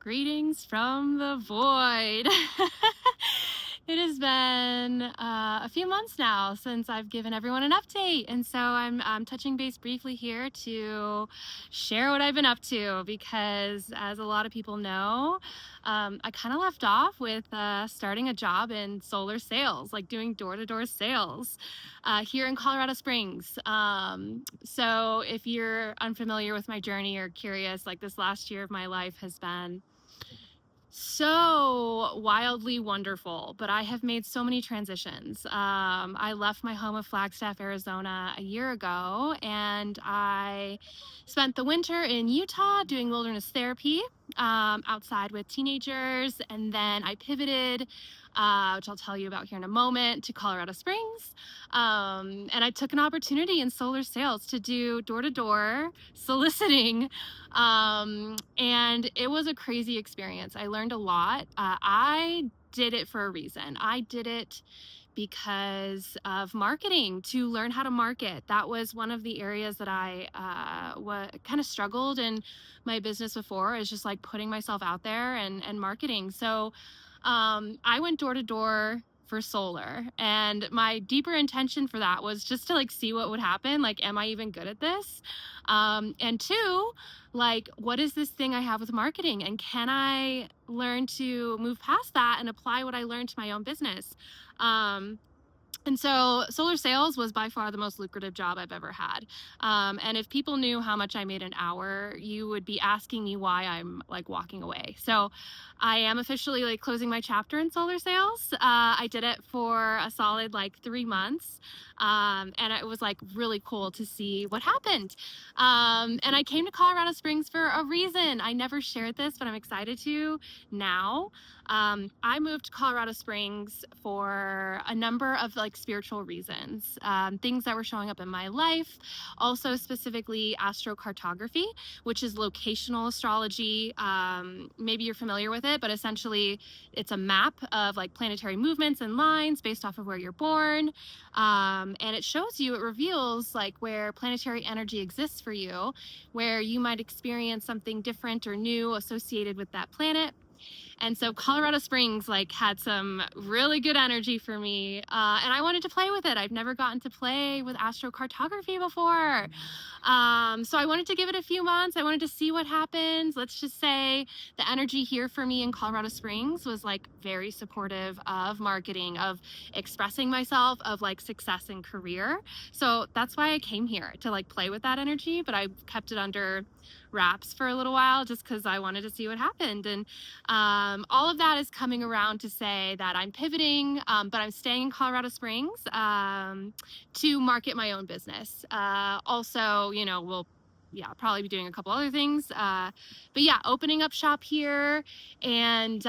Greetings from the void. It has been a few months now since I've given everyone an update, and so I'm touching base briefly here to share what I've been up to because, as a lot of people know, I kind of left off with starting a job in solar sales, like doing door-to-door sales here in Colorado Springs. So if you're unfamiliar with my journey or curious, like this last year of my life has been so wildly wonderful, but I have made so many transitions. I left my home of Flagstaff, Arizona a year ago, and I spent the winter in Utah doing wilderness therapy outside with teenagers, and then I pivoted, which I'll tell you about here in a moment, to Colorado Springs. And I took an opportunity in solar sales to do door-to-door soliciting, and it was a crazy experience. I learned a lot. I did it for a reason. I did it because of marketing, to learn how to market. That was one of the areas that I kind of struggled in my business before, is just like putting myself out there and marketing. So I went door to door for solar, and my deeper intention for that was just to like see what would happen. Like, am I even good at this? And two, like, what is this thing I have with marketing, and can I learn to move past that and apply what I learned to my own business? Um, and so solar sales was by far the most lucrative job I've ever had. And if people knew how much I made an hour, you would be asking me why I'm like walking away. So I am officially like closing my chapter in solar sales. I did it for a solid like 3 months. And it was like really cool to see what happened. And I came to Colorado Springs for a reason. I never shared this, but I'm excited to now. I moved to Colorado Springs for a number of like spiritual reasons, things that were showing up in my life, also specifically astrocartography, which is locational astrology. Maybe you're familiar with it, but essentially it's a map of like planetary movements and lines based off of where you're born. And it shows you, it reveals like where planetary energy exists for you, where you might experience something different or new associated with that planet. And so Colorado Springs like had some really good energy for me, and I wanted to play with it. I've never gotten to play with astrocartography before. So I wanted to give it a few months. I wanted to see what happens. Let's just say the energy here for me in Colorado Springs was like very supportive of marketing, of expressing myself, of like success in career. So that's why I came here, to like play with that energy, but I kept it under wraps for a little while just because I wanted to see what happened. And all of that is coming around to say that I'm pivoting, but I'm staying in Colorado Springs to market my own business. Also, we'll probably be doing a couple other things. But yeah, opening up shop here and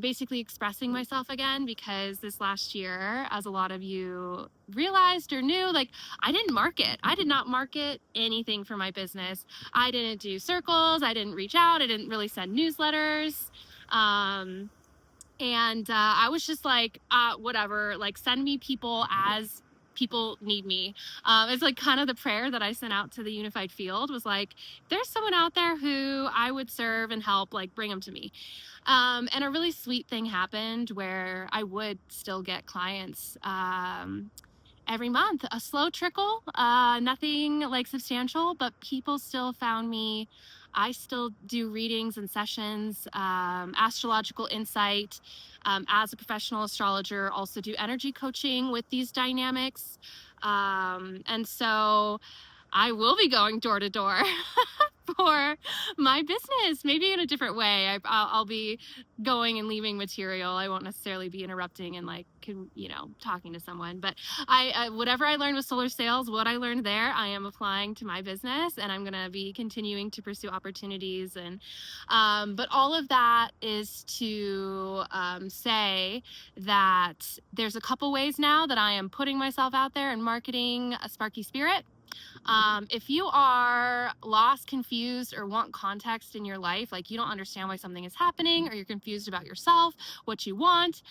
basically expressing myself again, because this last year, as a lot of you realized or knew, like I didn't market. I did not market anything for my business. I didn't do circles. I didn't reach out. I didn't really send newsletters. And I was just like, whatever, like send me people as people need me. It's like kind of the prayer that I sent out to the unified field was like, there's someone out there who I would serve and help, like bring them to me. And a really sweet thing happened where I would still get clients every month, a slow trickle, nothing like substantial, but people still found me. I still do readings and sessions, astrological insight, as a professional astrologer, also do energy coaching with these dynamics. And so I will be going door to door for my business, maybe in a different way. I'll be going and leaving material. I won't necessarily be interrupting and like, talking to someone, but whatever I learned with solar sales, what I learned there, I am applying to my business, and I'm going to be continuing to pursue opportunities. And, but all of that is to say that there's a couple ways now that I am putting myself out there and marketing a Sparky Spirit. If you are lost, confused, or want context in your life, like you don't understand why something is happening, or you're confused about yourself, what you want,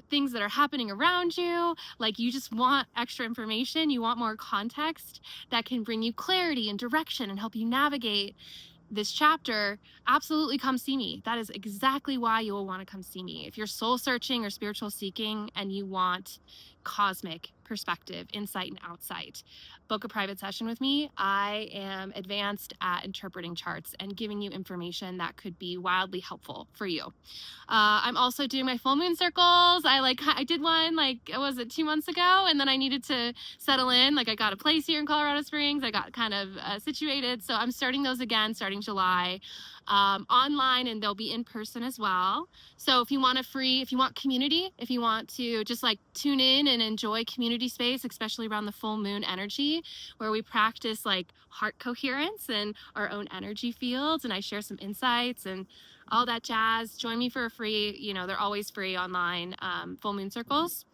things that are happening around you, like you just want extra information, you want more context that can bring you clarity and direction and help you navigate this chapter, absolutely come see me. That is exactly why you will want to come see me. If you're soul searching or spiritual seeking and you want cosmic perspective, insight, and outsight, book a private session with me. I am advanced at interpreting charts and giving you information that could be wildly helpful for you. I'm also doing my full moon circles. I did one like, was it 2 months ago? And then I needed to settle in. Like I got a place here in Colorado Springs. I got kind of situated. So I'm starting those again, starting July, online, and they'll be in person as well. So if you want community, if you want to just like tune in and enjoy community space, especially around the full moon energy, where we practice like heart coherence and our own energy fields, and I share some insights and all that jazz. Join me for a free, they're always free online, full moon circles.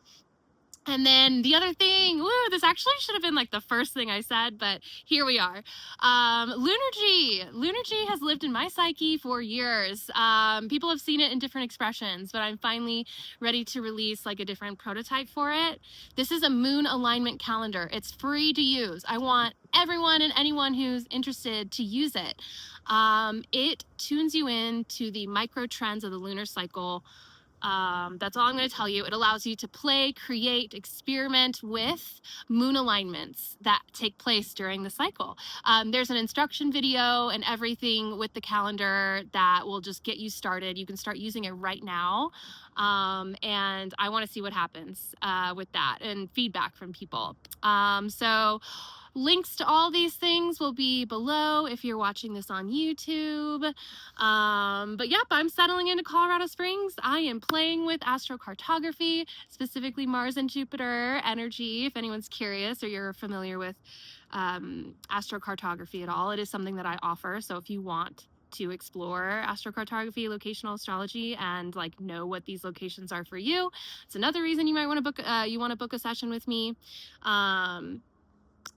And then the other thing, this actually should have been like the first thing I said, but here we are. Lunergy. Lunergy has lived in my psyche for years. People have seen it in different expressions, but I'm finally ready to release like a different prototype for it. This is a moon alignment calendar. It's free to use. I want everyone and anyone who's interested to use it. It tunes you in to the micro trends of the lunar cycle. That's all I'm going to tell you. It allows you to play, create, experiment with moon alignments that take place during the cycle. There's an instruction video and everything with the calendar that will just get you started. You can start using it right now. And I want to see what happens with that and feedback from people. So links to all these things will be below if you're watching this on YouTube. But yep, I'm settling into Colorado Springs. I am playing with astrocartography, specifically Mars and Jupiter energy. If anyone's curious or you're familiar with astrocartography at all, it is something that I offer. So if you want to explore astrocartography, locational astrology, and like know what these locations are for you, it's another reason you might want to book a session with me.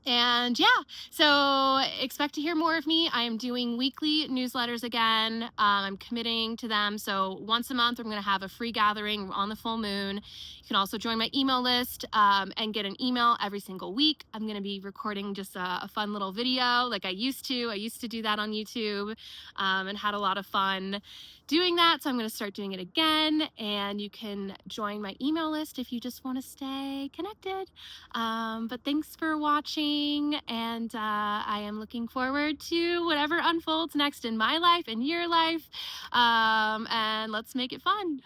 And yeah, so expect to hear more of me. I am doing weekly newsletters again. I'm committing to them. So once a month, I'm going to have a free gathering on the full moon. You can also join my email list and get an email every single week. I'm going to be recording just a fun little video like I used to. I used to do that on YouTube and had a lot of fun doing that. So I'm going to start doing it again. And you can join my email list if you just want to stay connected. But thanks for watching, and I am looking forward to whatever unfolds next in my life and your life, and let's make it fun.